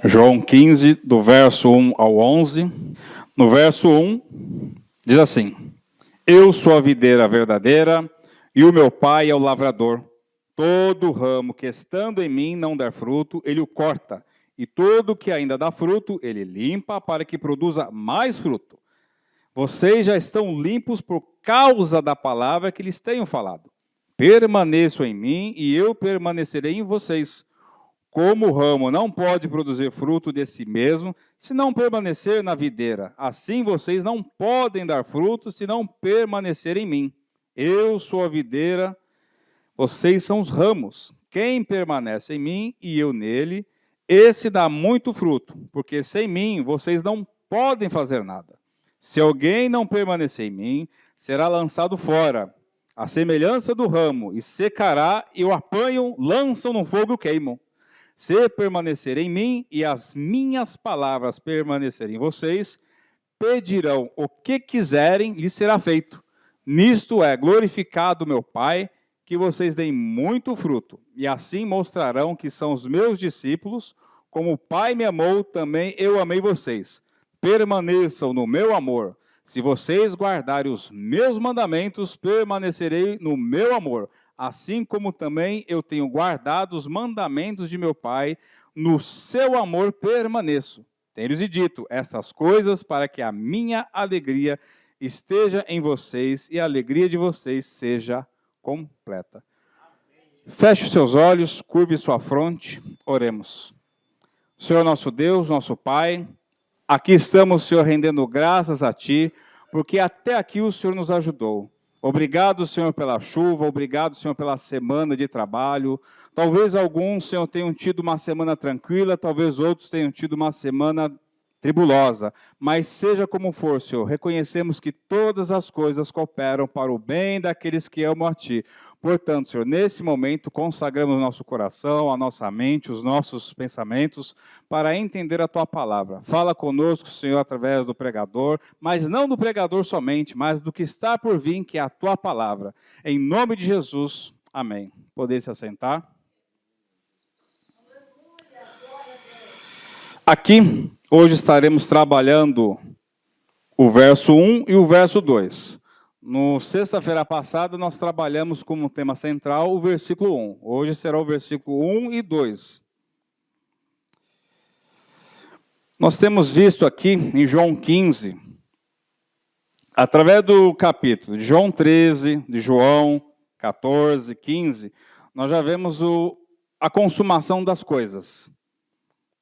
João 15, do verso 1 ao 11. No verso 1, diz assim: Eu sou a videira verdadeira, e o meu pai é o lavrador. Todo ramo que estando em mim não der fruto, ele o corta, e todo que ainda dá fruto, ele limpa para que produza mais fruto. Vocês já estão limpos por causa da palavra que lhes tenho falado. Permaneçam em mim, e eu permanecerei em vocês. Como o ramo não pode produzir fruto de si mesmo, se não permanecer na videira, assim vocês não podem dar fruto se não permanecerem em mim. Eu sou a videira, vocês são os ramos. Quem permanece em mim e eu nele, esse dá muito fruto, porque sem mim vocês não podem fazer nada. Se alguém não permanecer em mim, será lançado fora, à semelhança do ramo, e secará, e o apanham, lançam no fogo e o queimam. Se permanecerem em mim e as minhas palavras permanecerem em vocês, pedirão o que quiserem, lhes será feito. Nisto é glorificado meu Pai, que vocês deem muito fruto, e assim mostrarão que são os meus discípulos. Como o Pai me amou, também eu amei vocês. Permaneçam no meu amor. Se vocês guardarem os meus mandamentos, permanecerei no meu amor. Assim como também eu tenho guardado os mandamentos de meu Pai, no seu amor permaneço. Tenho-lhes dito essas coisas para que a minha alegria esteja em vocês e a alegria de vocês seja completa. Feche os seus olhos, curve sua fronte, oremos. Senhor nosso Deus, nosso Pai, aqui estamos, Senhor, rendendo graças a Ti, porque até aqui o Senhor nos ajudou. Obrigado, Senhor, pela chuva, obrigado, Senhor, pela semana de trabalho. Talvez alguns, Senhor, tenham tido uma semana tranquila, talvez outros tenham tido uma semana tribulosa. Mas seja como for, Senhor, reconhecemos que todas as coisas cooperam para o bem daqueles que amam a Ti. Portanto, Senhor, nesse momento, consagramos o nosso coração, a nossa mente, os nossos pensamentos, para entender a Tua palavra. Fala conosco, Senhor, através do pregador, mas não do pregador somente, mas do que está por vir, que é a Tua palavra. Em nome de Jesus, amém. Poder se assentar. Aqui, hoje estaremos trabalhando o verso 1 e o verso 2. No sexta-feira passada, nós trabalhamos como tema central o versículo 1. Hoje será o versículo 1 e 2. Nós temos visto aqui em João 15, através do capítulo de João 13, de João 14, 15, nós já vemos a consumação das coisas.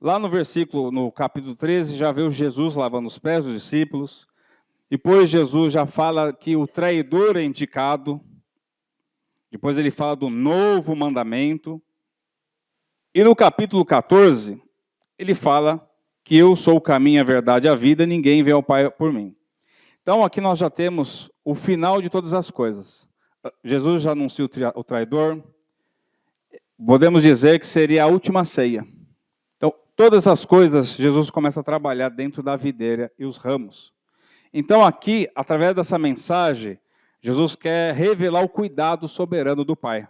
Lá no capítulo 13, já vê Jesus lavando os pés dos discípulos. Depois Jesus já fala que o traidor é indicado. Depois ele fala do novo mandamento. E no capítulo 14, ele fala que eu sou o caminho, a verdade e a vida, ninguém vem ao Pai por mim. Então aqui nós já temos o final de todas as coisas. Jesus já anunciou o traidor. Podemos dizer que seria a última ceia. Então todas as coisas Jesus começa a trabalhar dentro da videira e os ramos. Então aqui, através dessa mensagem, Jesus quer revelar o cuidado soberano do Pai,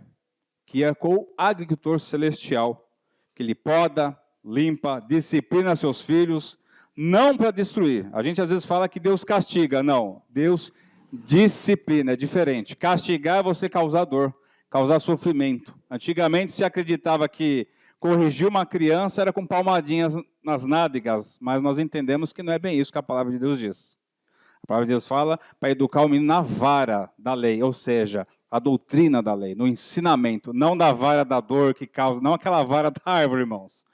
que é com o agricultor celestial, que ele poda, limpa, disciplina seus filhos, não para destruir. A gente às vezes fala que Deus castiga, não. Deus disciplina, é diferente. Castigar é você causar dor, causar sofrimento. Antigamente se acreditava que corrigir uma criança era com palmadinhas nas nádegas, mas nós entendemos que não é bem isso que a palavra de Deus diz. A palavra de Deus fala para educar o menino na vara da lei, ou seja, a doutrina da lei, no ensinamento, não da vara da dor que causa, não aquela vara da árvore, irmãos.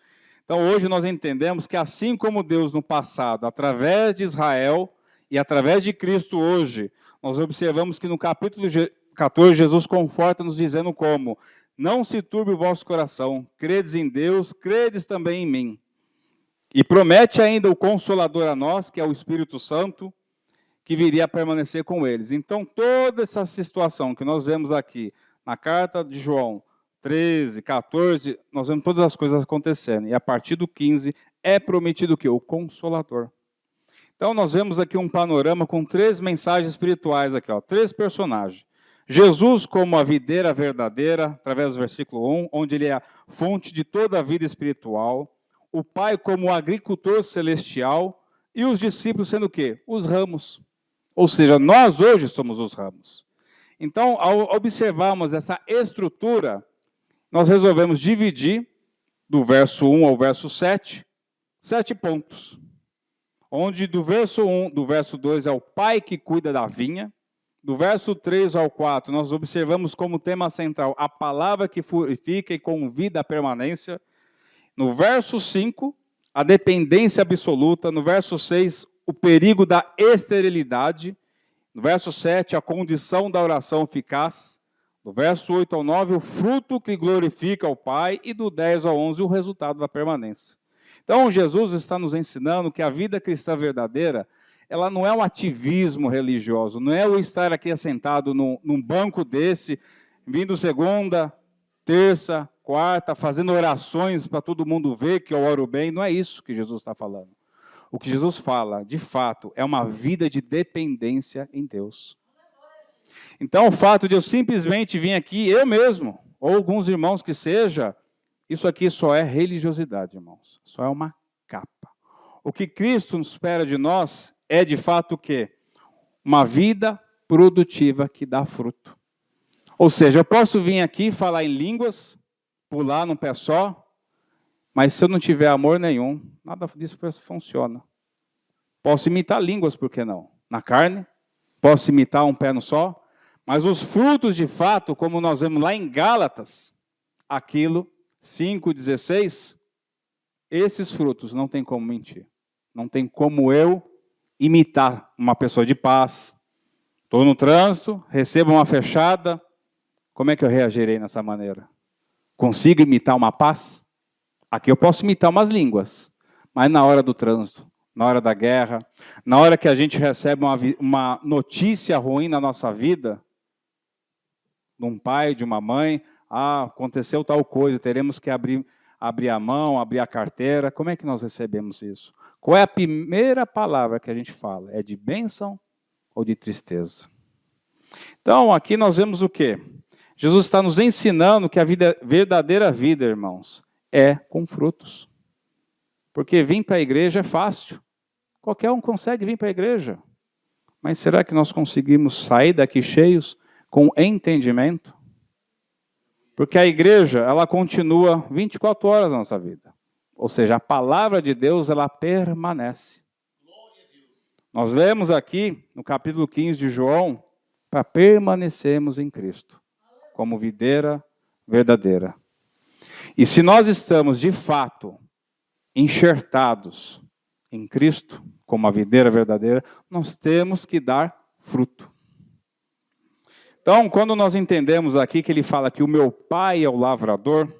Então hoje nós entendemos que assim como Deus no passado, através de Israel e através de Cristo hoje, nós observamos que no capítulo 14 Jesus conforta-nos dizendo como: não se turbe o vosso coração, credes em Deus, credes também em mim. E promete ainda o Consolador a nós, que é o Espírito Santo, que viria a permanecer com eles. Então, toda essa situação que nós vemos aqui, na carta de João 13, 14, nós vemos todas as coisas acontecendo. E a partir do 15, é prometido o quê? O Consolador. Então, nós vemos aqui um panorama com 3 mensagens espirituais aqui, ó, 3 personagens. Jesus como a videira verdadeira, através do versículo 1, onde ele é a fonte de toda a vida espiritual. o Pai como o agricultor celestial e os discípulos sendo o quê? Os ramos. Ou seja, nós hoje somos os ramos. Então, ao observarmos essa estrutura, nós resolvemos dividir do verso 1 ao verso 7, 7 pontos. Onde do verso 1, do verso 2 é o Pai que cuida da vinha. Do verso 3 ao 4, nós observamos como tema central a palavra que purifica e convida à permanência. No verso 5, a dependência absoluta. No verso 6, o perigo da esterilidade. No verso 7, a condição da oração eficaz. Do verso 8 ao 9, o fruto que glorifica ao Pai. E do 10 ao 11, o resultado da permanência. Então, Jesus está nos ensinando que a vida cristã verdadeira, ela não é um ativismo religioso, não é o estar aqui assentado num banco desse, vindo segunda, terça, quarta, fazendo orações para todo mundo ver que eu oro bem. Não é isso que Jesus está falando. O que Jesus fala, de fato, é uma vida de dependência em Deus. Então, o fato de eu simplesmente vir aqui, eu mesmo, ou alguns irmãos que seja, isso aqui só é religiosidade, irmãos. Só é uma capa. O que Cristo nos espera de nós é, de fato, o quê? Uma vida produtiva que dá fruto. Ou seja, eu posso vir aqui falar em línguas, pular num pé só, mas se eu não tiver amor nenhum, nada disso funciona. Posso imitar línguas, por que não? Na carne, posso imitar um pé no só, mas os frutos, de fato, como nós vemos lá em Gálatas, aquilo 5,16, esses frutos não tem como mentir. Não tem como eu imitar uma pessoa de paz. Estou no trânsito, recebo uma fechada, como é que eu reagirei nessa maneira? Consigo imitar uma paz? Aqui eu posso imitar umas línguas, mas na hora do trânsito, na hora da guerra, na hora que a gente recebe uma notícia ruim na nossa vida, de um pai, de uma mãe, aconteceu tal coisa, teremos que abrir a mão, abrir a carteira. Como é que nós recebemos isso? Qual é a primeira palavra que a gente fala? É de bênção ou de tristeza? Então, aqui nós vemos o quê? Jesus está nos ensinando que a verdadeira vida, irmãos, é com frutos. Porque vir para a igreja é fácil. Qualquer um consegue vir para a igreja. Mas será que nós conseguimos sair daqui cheios com entendimento? Porque a igreja, ela continua 24 horas na nossa vida. Ou seja, a palavra de Deus, ela permanece. Nós lemos aqui, no capítulo 15 de João, para permanecermos em Cristo, como videira verdadeira. E se nós estamos, de fato, enxertados em Cristo, como a videira verdadeira, nós temos que dar fruto. Então, quando nós entendemos aqui que ele fala que o meu pai é o lavrador,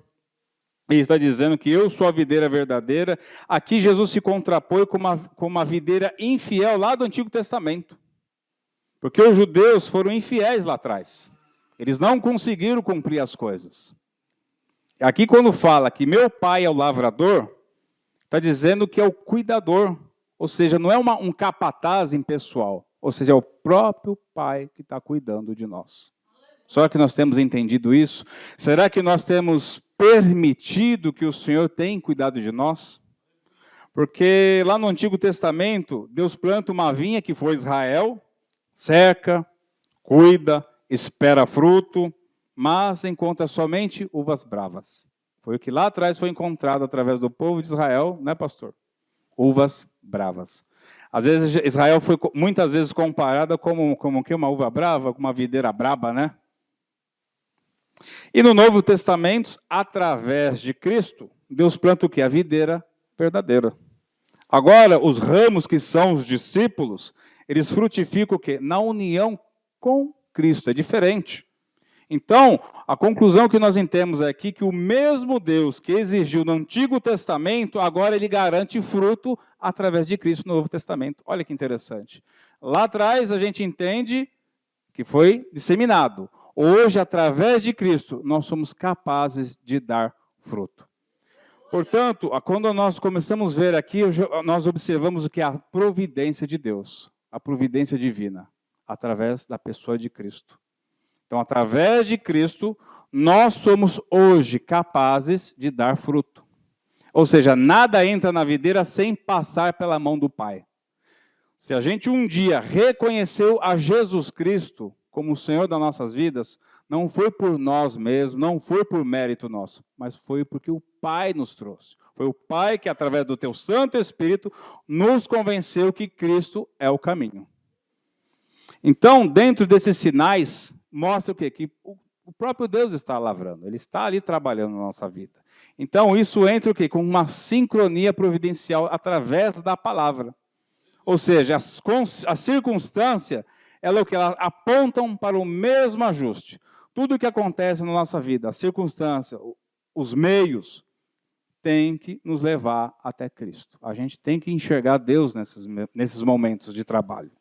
ele está dizendo que eu sou a videira verdadeira. Aqui Jesus se contrapõe com uma videira infiel lá do Antigo Testamento. Porque os judeus foram infiéis lá atrás. Eles não conseguiram cumprir as coisas. Aqui quando fala que meu pai é o lavrador, está dizendo que é o cuidador. Ou seja, não é um capataz impessoal. Ou seja, é o próprio pai que está cuidando de nós. Só que nós temos entendido isso? Será que nós temos permitido que o Senhor tenha cuidado de nós? Porque lá no Antigo Testamento, Deus planta uma vinha que foi Israel, cerca, cuida, espera fruto, mas encontra somente uvas bravas. Foi o que lá atrás foi encontrado através do povo de Israel, né, pastor? Uvas bravas. Às vezes Israel foi muitas vezes comparada como que uma uva brava, com uma videira braba, né? E no Novo Testamento, através de Cristo, Deus planta o quê? A videira verdadeira. Agora, os ramos que são os discípulos, eles frutificam o quê? Na união com Cristo, é diferente. Então, a conclusão que nós entendemos aqui é que o mesmo Deus que exigiu no Antigo Testamento, agora ele garante fruto através de Cristo no Novo Testamento. Olha que interessante. Lá atrás a gente entende que foi disseminado. Hoje, através de Cristo, nós somos capazes de dar fruto. Portanto, quando nós começamos a ver aqui, nós observamos o que é a providência de Deus, a providência divina, através da pessoa de Cristo. Então, através de Cristo, nós somos hoje capazes de dar fruto. Ou seja, nada entra na videira sem passar pela mão do Pai. Se a gente um dia reconheceu a Jesus Cristo como o Senhor das nossas vidas, não foi por nós mesmos, não foi por mérito nosso, mas foi porque o Pai nos trouxe. Foi o Pai que, através do teu Santo Espírito, nos convenceu que Cristo é o caminho. Então, dentro desses sinais, mostra o quê? Que o próprio Deus está lavrando, Ele está ali trabalhando na nossa vida. Então, isso entra o quê? Com uma sincronia providencial através da palavra. Ou seja, a circunstância, ela é o que? Elas apontam para o mesmo ajuste. Tudo o que acontece na nossa vida, a circunstância, os meios, tem que nos levar até Cristo. A gente tem que enxergar Deus nesses momentos de trabalho.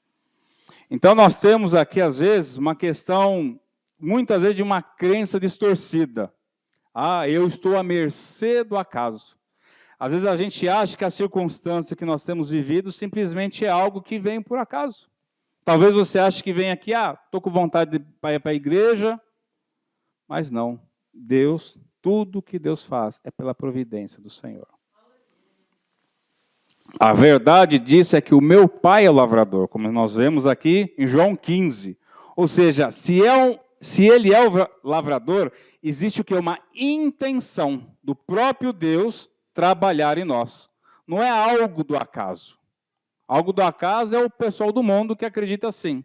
Então, nós temos aqui, às vezes, uma questão, muitas vezes, de uma crença distorcida. Eu estou à mercê do acaso. Às vezes a gente acha que a circunstância que nós temos vivido simplesmente é algo que vem por acaso. Talvez você ache que vem aqui, estou com vontade de ir para a igreja, mas não. Deus, tudo que Deus faz é pela providência do Senhor. A verdade disso é que o meu Pai é o lavrador, como nós vemos aqui em João 15. Ou seja, se Ele é o lavrador, existe o que? Uma intenção do próprio Deus trabalhar em nós. Não é algo do acaso. Algo do acaso é o pessoal do mundo que acredita assim.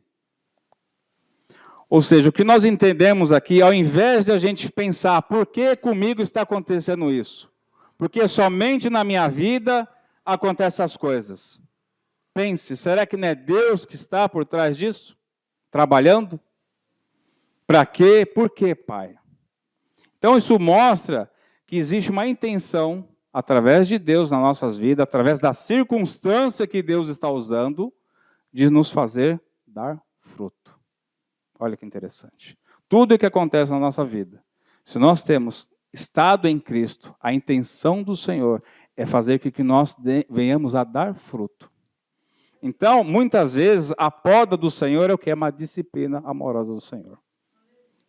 Ou seja, o que nós entendemos aqui, ao invés de a gente pensar, por que comigo está acontecendo isso? Porque somente na minha vida acontecem as coisas. Pense, será que não é Deus que está por trás disso? Trabalhando? Para quê? Por quê, Pai? Então isso mostra que existe uma intenção através de Deus nas nossas vidas, através da circunstância que Deus está usando, de nos fazer dar fruto. Olha que interessante. Tudo o que acontece na nossa vida, se nós temos estado em Cristo, a intenção do Senhor é fazer com que nós venhamos a dar fruto. Então, muitas vezes, a poda do Senhor é o que? É uma disciplina amorosa do Senhor.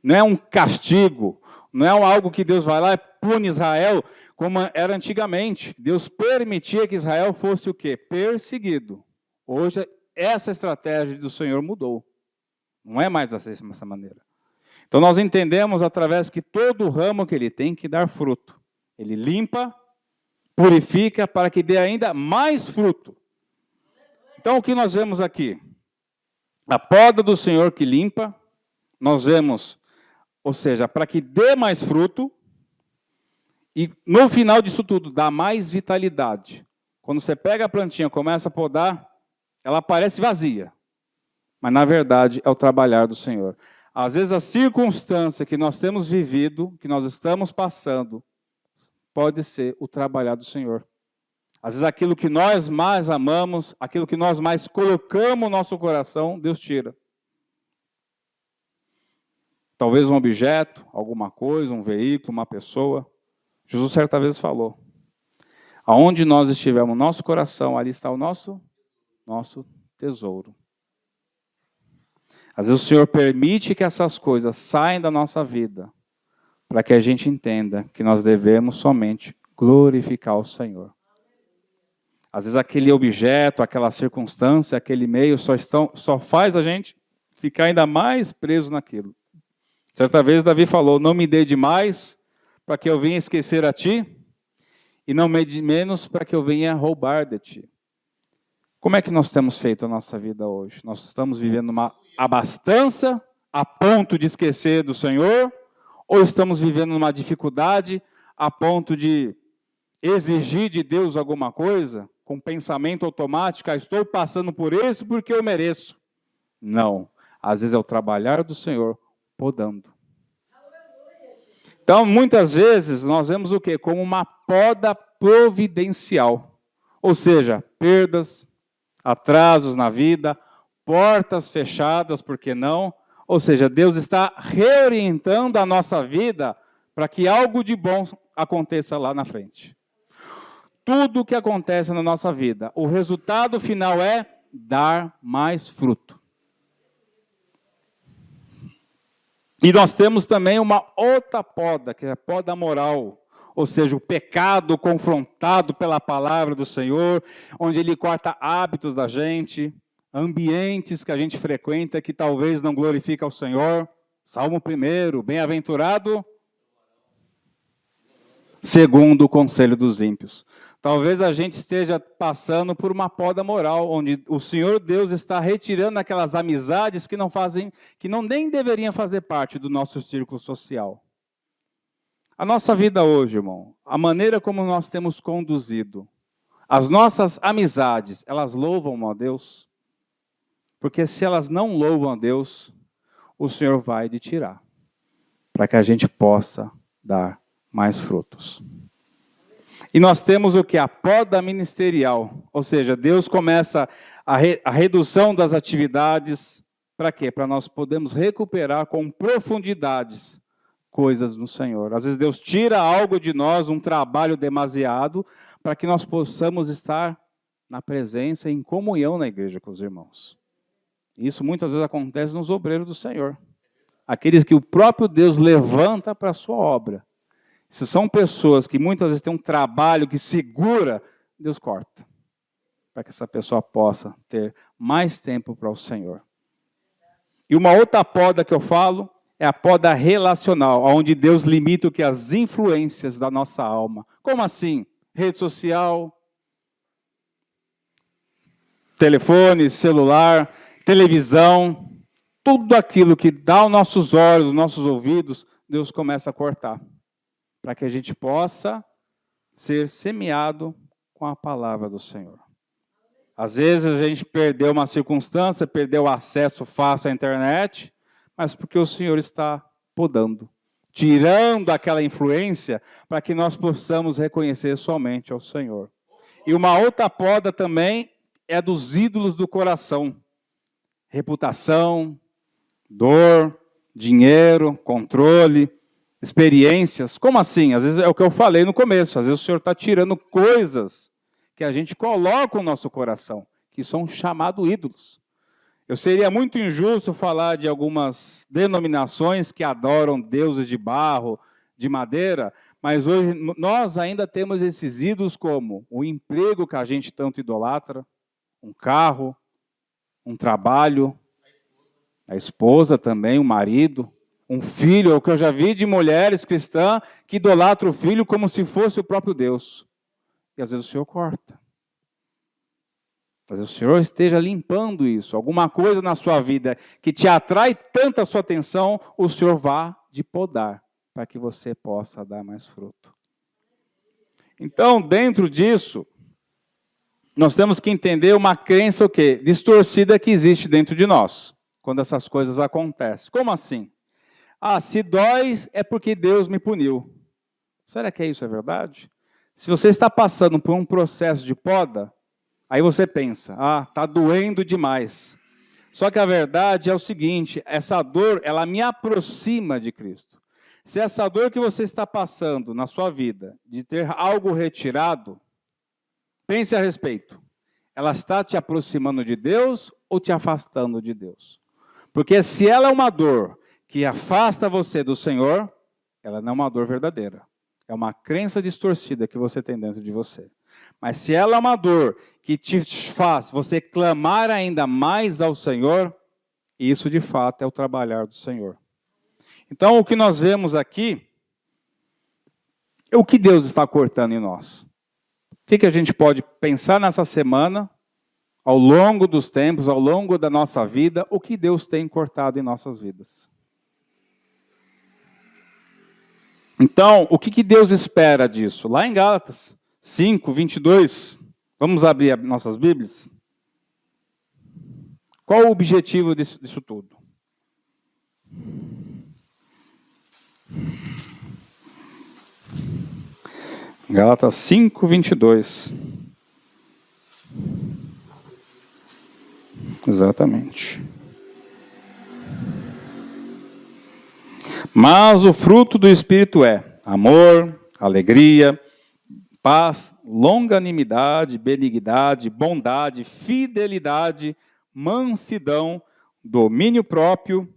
Não é um castigo, não é algo que Deus vai lá e pune Israel, como era antigamente. Deus permitia que Israel fosse o quê? Perseguido. Hoje, essa estratégia do Senhor mudou. Não é mais dessa maneira. Então, nós entendemos através que todo ramo que ele tem que dar fruto. Ele limpa, purifica, para que dê ainda mais fruto. Então, o que nós vemos aqui? A poda do Senhor que limpa, nós vemos, ou seja, para que dê mais fruto, e no final disso tudo, dá mais vitalidade. Quando você pega a plantinha, começa a podar, ela parece vazia. Mas, na verdade, é o trabalhar do Senhor. Às vezes, a circunstância que nós temos vivido, que nós estamos passando, pode ser o trabalhar do Senhor. Às vezes, aquilo que nós mais amamos, aquilo que nós mais colocamos no nosso coração, Deus tira. Talvez um objeto, alguma coisa, um veículo, uma pessoa. Jesus certa vez falou, aonde nós estivermos, nosso coração, ali está o nosso tesouro. Às vezes o Senhor permite que essas coisas saiam da nossa vida, para que a gente entenda que nós devemos somente glorificar o Senhor. Às vezes aquele objeto, aquela circunstância, aquele meio só faz a gente ficar ainda mais preso naquilo. Certa vez Davi falou, não me dê demais para que eu venha esquecer a ti, e não me dê menos para que eu venha roubar de ti. Como é que nós temos feito a nossa vida hoje? Nós estamos vivendo uma abastança a ponto de esquecer do Senhor, ou estamos vivendo uma dificuldade a ponto de exigir de Deus alguma coisa, com pensamento automático, estou passando por isso porque eu mereço. Não, às vezes é o trabalhar do Senhor podando. Então, muitas vezes, nós vemos o quê? Como uma poda providencial. Ou seja, perdas, atrasos na vida, portas fechadas, por que não? Ou seja, Deus está reorientando a nossa vida para que algo de bom aconteça lá na frente. Tudo o que acontece na nossa vida, o resultado final é dar mais fruto. E nós temos também uma outra poda, que é a poda moral. ou seja, o pecado confrontado pela palavra do Senhor, onde Ele corta hábitos da gente, ambientes que a gente frequenta que talvez não glorificam ao Senhor. Salmo 1, bem-aventurado segundo o conselho dos ímpios. Talvez a gente esteja passando por uma poda moral, onde o Senhor Deus está retirando aquelas amizades que não fazem, que não nem deveriam fazer parte do nosso círculo social. A nossa vida hoje, irmão, a maneira como nós temos conduzido, as nossas amizades, elas louvam a Deus? Porque se elas não louvam a Deus, o Senhor vai de tirar, para que a gente possa dar mais frutos. E nós temos o que? A poda ministerial, ou seja, Deus começa a redução das atividades, para quê? Para nós podermos recuperar com profundidades coisas no Senhor. Às vezes Deus tira algo de nós, um trabalho demasiado, para que nós possamos estar na presença, em comunhão na igreja com os irmãos. Isso muitas vezes acontece nos obreiros do Senhor. Aqueles que o próprio Deus levanta para a sua obra. Se são pessoas que muitas vezes têm um trabalho que segura, Deus corta. Para que essa pessoa possa ter mais tempo para o Senhor. E uma outra poda que eu falo é a poda relacional, onde Deus limita o que? As influências da nossa alma. Como assim? Rede social, telefone, celular, televisão, tudo aquilo que dá aos nossos olhos, aos nossos ouvidos, Deus começa a cortar. Para que a gente possa ser semeado com a palavra do Senhor. Às vezes a gente perdeu uma circunstância, perdeu o acesso fácil à internet, mas porque o Senhor está podando, tirando aquela influência para que nós possamos reconhecer somente ao Senhor. E uma outra poda também é dos ídolos do coração. Reputação, dor, dinheiro, controle, experiências. Como assim? Às vezes é o que eu falei no começo. Às vezes o Senhor está tirando coisas que a gente coloca no nosso coração, que são chamados ídolos. Eu seria muito injusto falar de algumas denominações que adoram deuses de barro, de madeira, mas hoje nós ainda temos esses ídolos como o emprego que a gente tanto idolatra, um carro, um trabalho, a esposa também, o marido, um filho, o que eu já vi de mulheres cristãs que idolatram o filho como se fosse o próprio Deus. E às vezes o Senhor corta. Às vezes o Senhor esteja limpando isso. Alguma coisa na sua vida que te atrai tanta sua atenção, o Senhor vá de podar, para que você possa dar mais fruto. Então, dentro disso, nós temos que entender uma crença o quê? Distorcida que existe dentro de nós, quando essas coisas acontecem. Como assim? Ah, se dói é porque Deus me puniu. Será que isso é verdade? Se você está passando por um processo de poda, aí você pensa, está doendo demais. Só que a verdade é o seguinte, essa dor, ela me aproxima de Cristo. Se essa dor que você está passando na sua vida, de ter algo retirado, pense a respeito. Ela está te aproximando de Deus ou te afastando de Deus? Porque se ela é uma dor que afasta você do Senhor, ela não é uma dor verdadeira. É uma crença distorcida que você tem dentro de você. Mas se ela é uma dor que te faz você clamar ainda mais ao Senhor, isso de fato é o trabalhar do Senhor. Então o que nós vemos aqui é o que Deus está cortando em nós. O que a gente pode pensar nessa semana, ao longo dos tempos, ao longo da nossa vida, o que Deus tem cortado em nossas vidas. Então, o que Deus espera disso? Lá em Gálatas 5, 22, vamos abrir nossas Bíblias. Qual o objetivo disso tudo? Gálatas 5, 22. Exatamente. Mas o fruto do Espírito é amor, alegria, paz, longanimidade, benignidade, bondade, fidelidade, mansidão, domínio próprio,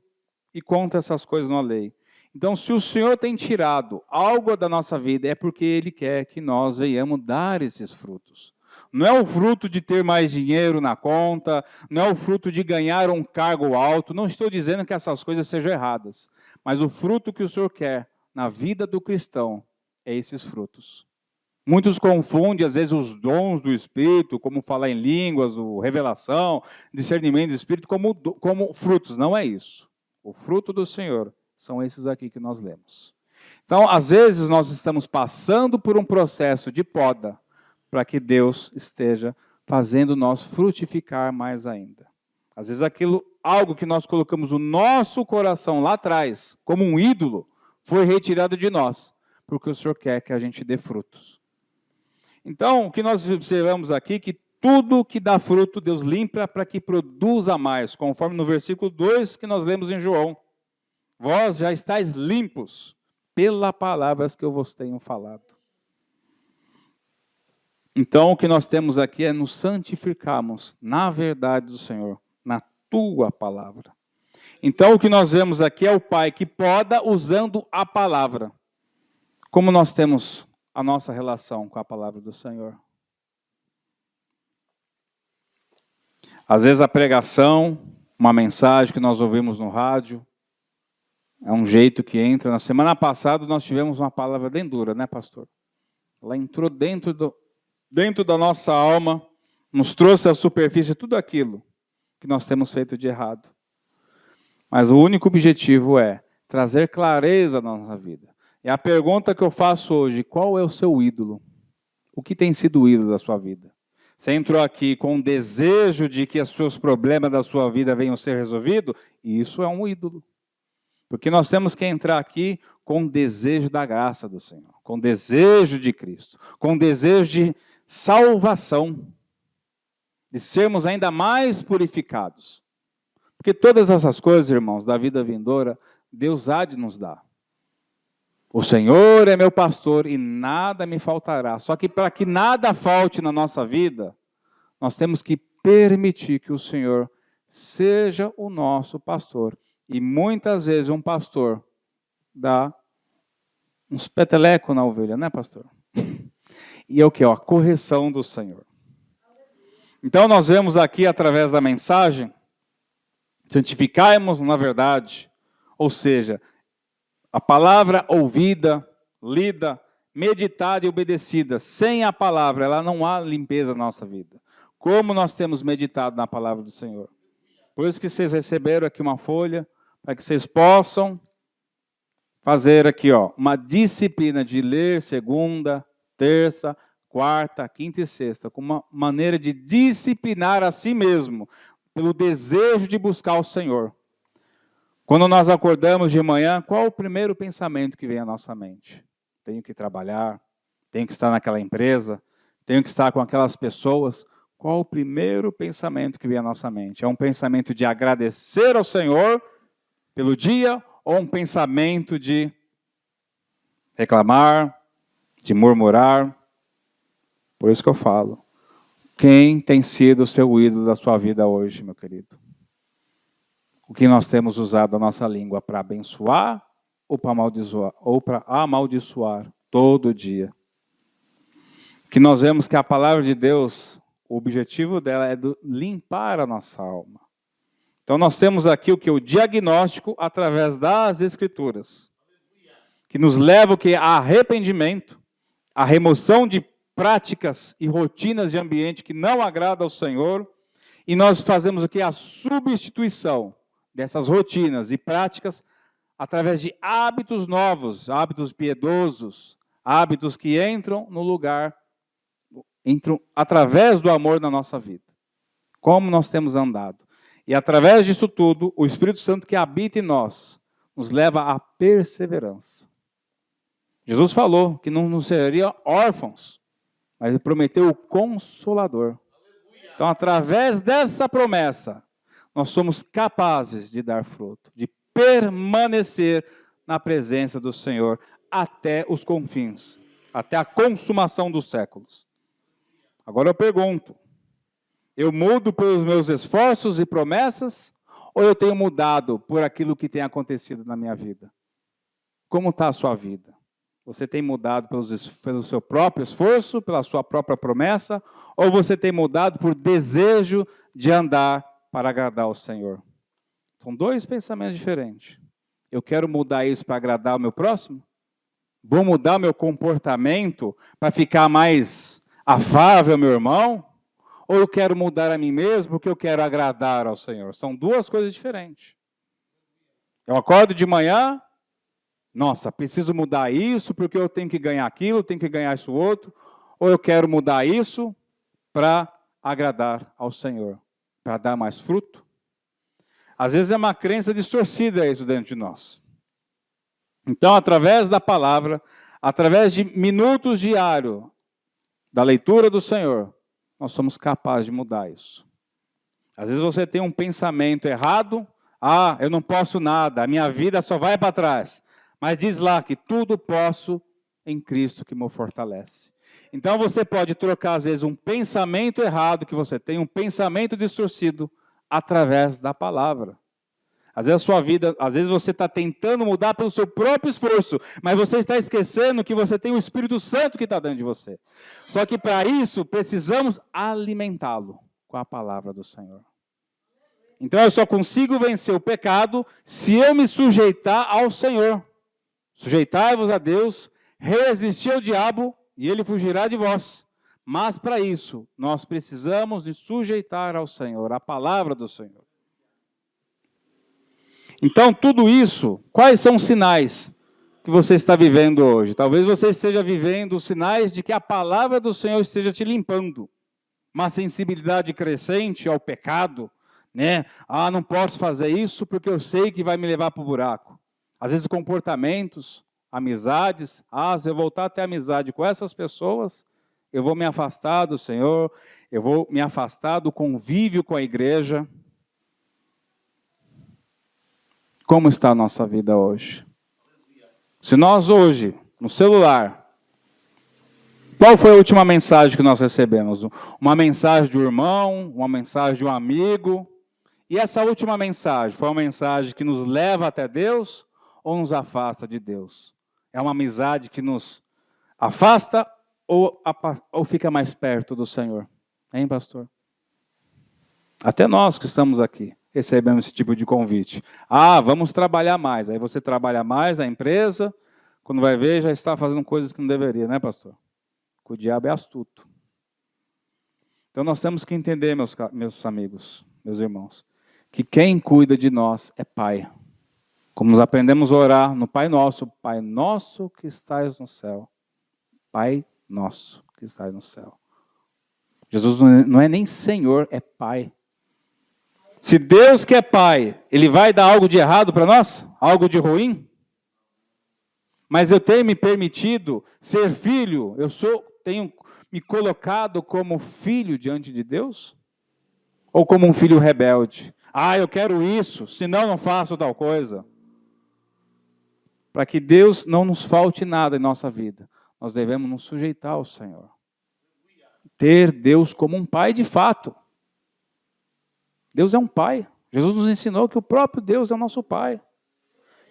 e contra essas coisas não há lei. Então, se o Senhor tem tirado algo da nossa vida, é porque Ele quer que nós venhamos dar esses frutos. Não é o fruto de ter mais dinheiro na conta, não é o fruto de ganhar um cargo alto. Não estou dizendo que essas coisas sejam erradas, mas o fruto que o Senhor quer na vida do cristão é esses frutos. Muitos confundem, às vezes, os dons do Espírito, como falar em línguas, revelação, discernimento do Espírito, como frutos. Não é isso. O fruto do Senhor são esses aqui que nós lemos. Então, às vezes, nós estamos passando por um processo de poda para que Deus esteja fazendo nós frutificar mais ainda. Às vezes, algo que nós colocamos no nosso coração lá atrás, como um ídolo, foi retirado de nós, porque o Senhor quer que a gente dê frutos. Então, o que nós observamos aqui, que tudo que dá fruto, Deus limpa para que produza mais, conforme no versículo 2 que nós lemos em João. Vós já estáis limpos pelas palavras que eu vos tenho falado. Então, o que nós temos aqui é nos santificarmos na verdade do Senhor, na tua palavra. Então, o que nós vemos aqui é o Pai que poda usando a palavra. Como nós temos a nossa relação com a palavra do Senhor? Às vezes a pregação, uma mensagem que nós ouvimos no rádio, é um jeito que entra. Na semana passada nós tivemos uma palavra bem dura, né, pastor? Ela entrou dentro da nossa alma, nos trouxe à superfície tudo aquilo que nós temos feito de errado. Mas o único objetivo é trazer clareza na nossa vida. E a pergunta que eu faço hoje, qual é o seu ídolo? O que tem sido o ídolo da sua vida? Você entrou aqui com o desejo de que os seus problemas da sua vida venham a ser resolvidos? Isso é um ídolo. Porque nós temos que entrar aqui com o desejo da graça do Senhor, com o desejo de Cristo, com o desejo de salvação, de sermos ainda mais purificados. Porque todas essas coisas, irmãos, da vida vindoura, Deus há de nos dar. O Senhor é meu pastor e nada me faltará. Só que para que nada falte na nossa vida, nós temos que permitir que o Senhor seja o nosso pastor. E muitas vezes um pastor dá uns petelecos na ovelha, né, pastor? E é o que? A correção do Senhor. Então nós vemos aqui através da mensagem, santificai-nos na verdade, ou seja, a palavra ouvida, lida, meditada e obedecida, sem a palavra, ela não há limpeza na nossa vida. Como nós temos meditado na palavra do Senhor? Por isso que vocês receberam aqui uma folha, para que vocês possam fazer aqui, uma disciplina de ler segunda, terça, quarta, quinta e sexta, com uma maneira de disciplinar a si mesmo, pelo desejo de buscar o Senhor. Quando nós acordamos de manhã, qual o primeiro pensamento que vem à nossa mente? Tenho que trabalhar, tenho que estar naquela empresa, tenho que estar com aquelas pessoas. Qual o primeiro pensamento que vem à nossa mente? É um pensamento de agradecer ao Senhor pelo dia ou um pensamento de reclamar, de murmurar? Por isso que eu falo. Quem tem sido o seu ídolo da sua vida hoje, meu querido? O que nós temos usado a nossa língua para abençoar ou para amaldiçoar todo dia? Que nós vemos que a palavra de Deus, o objetivo dela é limpar a nossa alma. Então nós temos aqui o diagnóstico através das Escrituras, que nos leva a arrependimento, a remoção de práticas e rotinas de ambiente que não agradam ao Senhor, e nós fazemos a substituição dessas rotinas e práticas através de hábitos novos, hábitos piedosos, hábitos que entram através do amor na nossa vida. Como nós temos andado. E através disso tudo, o Espírito Santo que habita em nós, nos leva à perseverança. Jesus falou que não nos seria órfãos, mas ele prometeu o Consolador. Então, através dessa promessa, nós somos capazes de dar fruto, de permanecer na presença do Senhor até os confins, até a consumação dos séculos. Agora eu pergunto, eu mudo pelos meus esforços e promessas, ou eu tenho mudado por aquilo que tem acontecido na minha vida? Como está a sua vida? Você tem mudado pelo seu próprio esforço, pela sua própria promessa, ou você tem mudado por desejo de andar para agradar ao Senhor? São dois pensamentos diferentes. Eu quero mudar isso para agradar o meu próximo? Vou mudar o meu comportamento para ficar mais afável ao meu irmão? Ou eu quero mudar a mim mesmo porque eu quero agradar ao Senhor? São duas coisas diferentes. Eu acordo de manhã, nossa, preciso mudar isso porque eu tenho que ganhar aquilo, tenho que ganhar isso outro. Ou eu quero mudar isso para agradar ao Senhor, para dar mais fruto? Às vezes é uma crença distorcida isso dentro de nós. Então, através da palavra, através de minutos diários da leitura do Senhor, nós somos capazes de mudar isso. Às vezes você tem um pensamento errado, eu não posso nada, a minha vida só vai para trás. Mas diz lá que tudo posso em Cristo que me fortalece. Então você pode trocar, às vezes, um pensamento errado que você tem, um pensamento distorcido, através da palavra. Às vezes a sua vida, às vezes você está tentando mudar pelo seu próprio esforço, mas você está esquecendo que você tem o Espírito Santo que está dentro de você. Só que para isso precisamos alimentá-lo com a palavra do Senhor. Então eu só consigo vencer o pecado se eu me sujeitar ao Senhor. Sujeitai-vos a Deus, resistir ao diabo e ele fugirá de vós. Mas para isso nós precisamos de sujeitar ao Senhor, a palavra do Senhor. Então, tudo isso, quais são os sinais que você está vivendo hoje? Talvez você esteja vivendo os sinais de que a palavra do Senhor esteja te limpando. Uma sensibilidade crescente ao pecado, né? Não posso fazer isso porque eu sei que vai me levar para o buraco. Às vezes comportamentos, amizades, se eu voltar a ter amizade com essas pessoas, eu vou me afastar do Senhor, eu vou me afastar do convívio com a igreja. Como está a nossa vida hoje? Se nós hoje, no celular, qual foi a última mensagem que nós recebemos? Uma mensagem de um irmão, uma mensagem de um amigo. E essa última mensagem foi uma mensagem que nos leva até Deus ou nos afasta de Deus? É uma amizade que nos afasta ou fica mais perto do Senhor? Hein, pastor? Até nós que estamos aqui recebemos esse tipo de convite. Vamos trabalhar mais. Aí você trabalha mais na empresa, quando vai ver, já está fazendo coisas que não deveria, né, pastor? O diabo é astuto. Então nós temos que entender, meus amigos, meus irmãos, que quem cuida de nós é Pai. Como nós aprendemos a orar no Pai Nosso que estás no céu. Pai Nosso que estás no céu. Jesus não é nem Senhor, é Pai. Se Deus que é Pai, Ele vai dar algo de errado para nós? Algo de ruim? Mas eu tenho me permitido ser filho, tenho me colocado como filho diante de Deus? Ou como um filho rebelde? Eu quero isso, senão não faço tal coisa. Para que Deus não nos falte nada em nossa vida, nós devemos nos sujeitar ao Senhor. Ter Deus como um Pai de fato. Deus é um Pai. Jesus nos ensinou que o próprio Deus é o nosso Pai.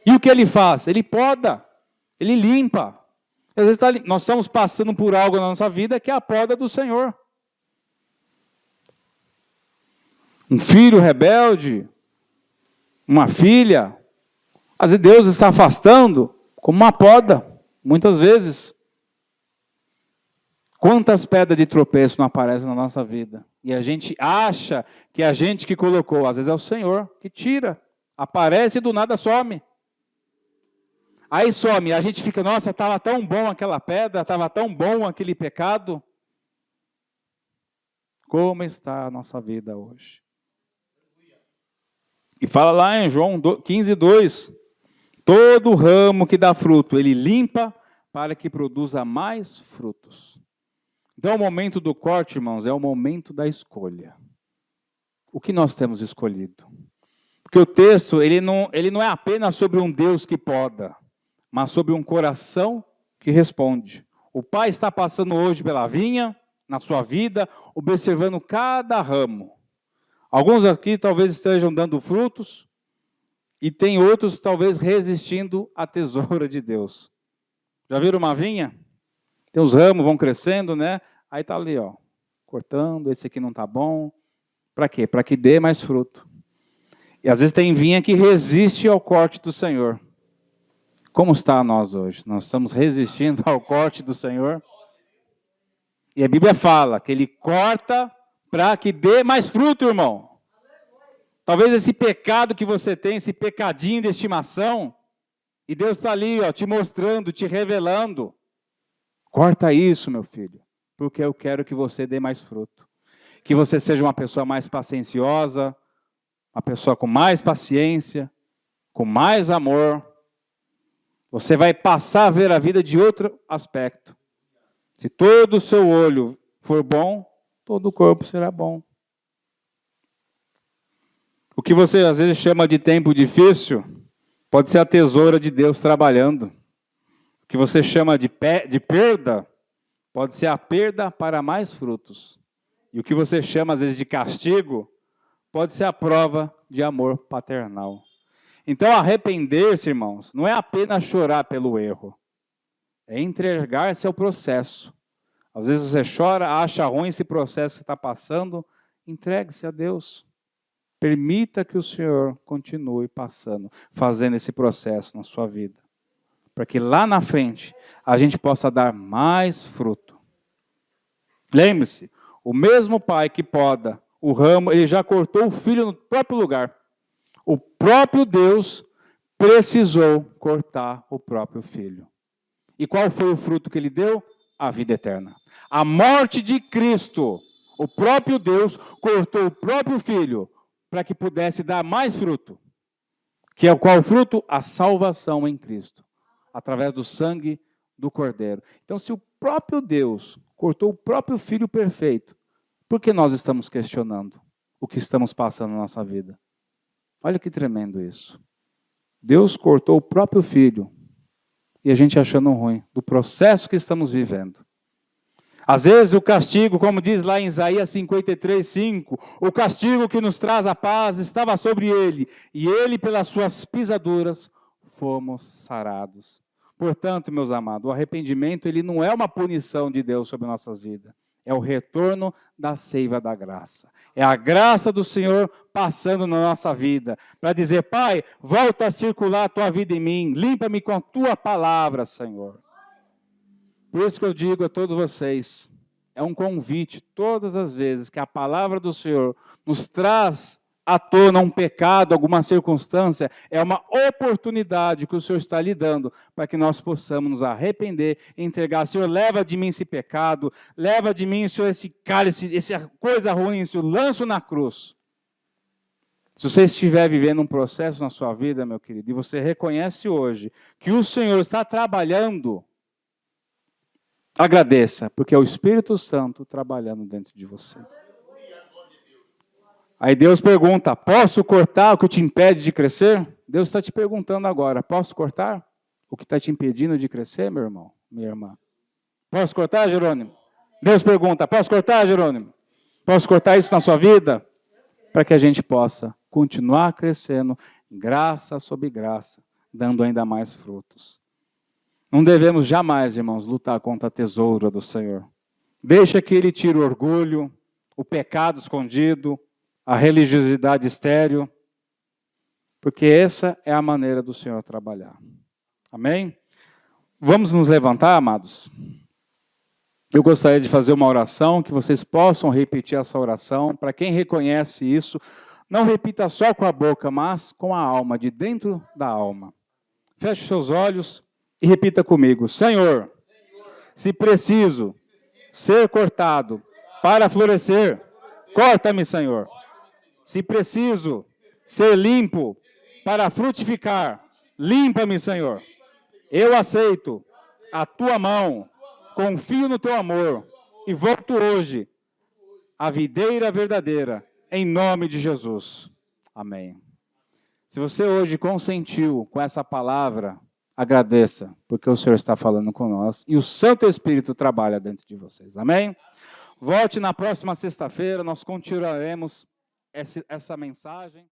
E o que Ele faz? Ele poda, Ele limpa. Às vezes nós estamos passando por algo na nossa vida que é a poda do Senhor. Um filho rebelde, uma filha, às vezes Deus está afastando como uma poda, muitas vezes. Quantas pedras de tropeço não aparecem na nossa vida? E a gente acha que é a gente que colocou. Às vezes é o Senhor que tira. Aparece e do nada some. Aí some. A gente fica, nossa, estava tão bom aquela pedra, estava tão bom aquele pecado. Como está a nossa vida hoje? E fala lá em João 15:2. Todo ramo que dá fruto, Ele limpa para que produza mais frutos. Então, o momento do corte, irmãos, é o momento da escolha. O que nós temos escolhido? Porque o texto, ele não é apenas sobre um Deus que poda, mas sobre um coração que responde. O Pai está passando hoje pela vinha, na sua vida, observando cada ramo. Alguns aqui talvez estejam dando frutos, E tem outros, talvez, resistindo à tesoura de Deus. Já viram uma vinha? Tem os ramos, vão crescendo, né? Aí está ali, ó, cortando, esse aqui não está bom. Para quê? Para que dê mais fruto. E às vezes tem vinha que resiste ao corte do Senhor. Como está nós hoje? Nós estamos resistindo ao corte do Senhor? E a Bíblia fala que Ele corta para que dê mais fruto, irmão. Talvez esse pecado que você tem, esse pecadinho de estimação, e Deus está ali, ó, te mostrando, te revelando. Corta isso, meu filho, porque eu quero que você dê mais fruto. Que você seja uma pessoa mais pacienciosa, uma pessoa com mais paciência, com mais amor. Você vai passar a ver a vida de outro aspecto. Se todo o seu olho for bom, todo o corpo será bom. O que você às vezes chama de tempo difícil, pode ser a tesoura de Deus trabalhando. O que você chama de perda, pode ser a perda para mais frutos. E o que você chama às vezes de castigo, pode ser a prova de amor paternal. Então arrepender-se, irmãos, não é apenas chorar pelo erro. É entregar-se ao processo. Às vezes você chora, acha ruim esse processo que está passando, entregue-se a Deus. Permita que o Senhor continue passando, fazendo esse processo na sua vida. Para que lá na frente a gente possa dar mais fruto. Lembre-se, o mesmo pai que poda o ramo, ele já cortou o filho no próprio lugar. O próprio Deus precisou cortar o próprio filho. E qual foi o fruto que ele deu? A vida eterna. A morte de Cristo. O próprio Deus cortou o próprio filho para que pudesse dar mais fruto. Que é qual fruto? A salvação em Cristo. Através do sangue do Cordeiro. Então, se o próprio Deus cortou o próprio filho perfeito, por que nós estamos questionando o que estamos passando na nossa vida? Olha que tremendo isso. Deus cortou o próprio filho e a gente achando ruim do processo que estamos vivendo. Às vezes o castigo, como diz lá em Isaías 53:5, o castigo que nos traz a paz estava sobre ele, e ele pelas suas pisaduras fomos sarados. Portanto, meus amados, o arrependimento ele não é uma punição de Deus sobre nossas vidas. É o retorno da seiva da graça. É a graça do Senhor passando na nossa vida. Para dizer, Pai, volta a circular a tua vida em mim. Limpa-me com a tua palavra, Senhor. Por isso que eu digo a todos vocês, é um convite todas as vezes que a palavra do Senhor nos traz à tona um pecado, alguma circunstância, é uma oportunidade que o Senhor está lhe dando para que nós possamos nos arrepender e entregar. Senhor, leva de mim esse pecado, leva de mim, Senhor, esse cálice, essa coisa ruim, Senhor, lanço na cruz. Se você estiver vivendo um processo na sua vida, meu querido, e você reconhece hoje que o Senhor está trabalhando, agradeça, porque é o Espírito Santo trabalhando dentro de você. Aí Deus pergunta, posso cortar o que te impede de crescer? Deus está te perguntando agora, posso cortar o que está te impedindo de crescer, meu irmão, minha irmã? Posso cortar, Jerônimo? Deus pergunta, posso cortar, Jerônimo? Posso cortar isso na sua vida? Para que a gente possa continuar crescendo, graça sobre graça, dando ainda mais frutos. Não devemos jamais, irmãos, lutar contra a tesoura do Senhor. Deixa que Ele tire o orgulho, o pecado escondido, a religiosidade estéril, porque essa é a maneira do Senhor trabalhar. Amém? Vamos nos levantar, amados? Eu gostaria de fazer uma oração, que vocês possam repetir essa oração. Para quem reconhece isso, não repita só com a boca, mas com a alma, de dentro da alma. Feche seus olhos e repita comigo. Senhor, se preciso ser cortado para florescer, corta-me, Senhor. Se preciso ser limpo para frutificar, limpa-me, Senhor. Eu aceito a tua mão, confio no teu amor e volto hoje à videira verdadeira, em nome de Jesus. Amém. Se você hoje consentiu com essa palavra, agradeça, porque o Senhor está falando com nós e o Santo Espírito trabalha dentro de vocês. Amém? Volte na próxima sexta-feira, nós continuaremos essa mensagem.